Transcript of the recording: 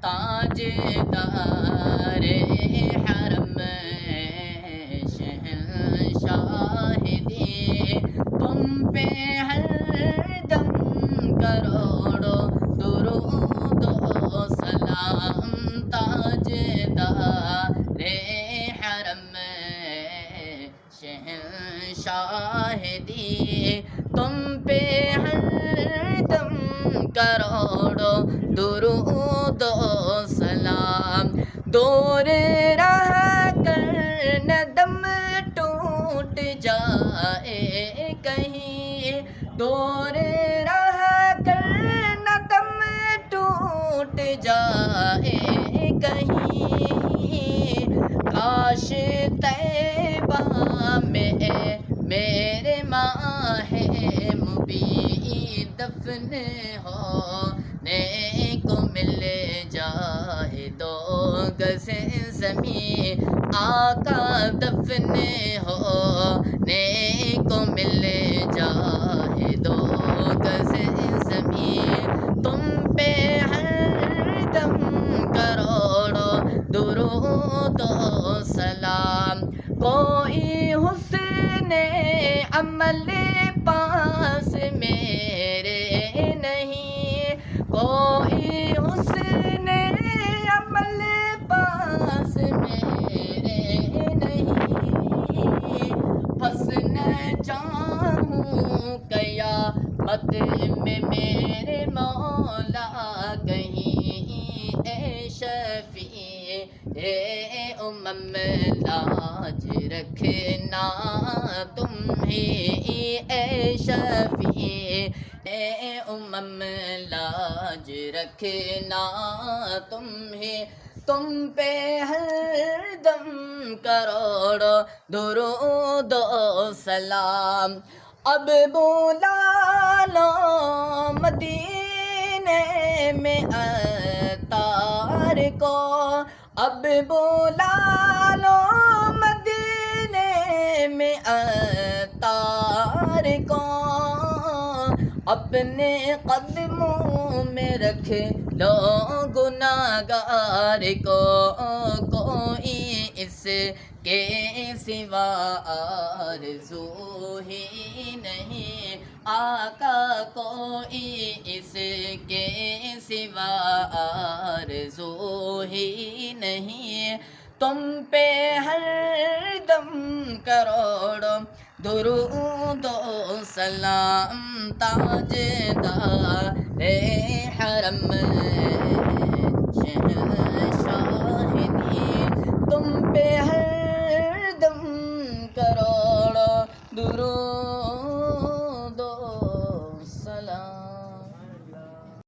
تاجدار حرم شہنشاہ دی، تم پہ ہر دم کروڑوں درود و سلام، تاجدار حرم شہنشاہ دی، تم پہ ہر دم کروڑوں درود و سلام، دور رہ کر نہ دم ٹوٹ جائے کہیں، دور رہ کر نہ دم ٹوٹ جائے کہیں، کاش طیبہ میں میرے ماہ مبین دفن ہونے کو مل جائے، دو گز زمین آقا دفن ہونے کو مل جائے، دو گز زمین تم پہ ہر دم کروڑوں درود و سلام، کوئی حسن عمل پاس میرے نہیں، کوئی حسن عمل پاس میرے نہیں، پھنس نہ جاؤں قیامت میں میرے مولا کہیں، اے شفیع امم لاج رکھنا تمہیں، اے شفیع امم لاج رکھنا تمہیں، تم پہ ہر دم کروڑوں درود و سلام، اب بلا لو مدینے میں عطار کو، اب بلا لو مدینے میں عطار کو، اپنے قدموں میں رکھ لو گناہگار کو، کوئی اس کے سوا آرزو ہی نہیں، آقا کوئی اس کے سوا آرزو ہی نہیں، تم پہ ہر دم کروڑوں درود و سلام، تاجدار حرم شہنشاہ دی، تم پہ ہر دم کروڑوں درود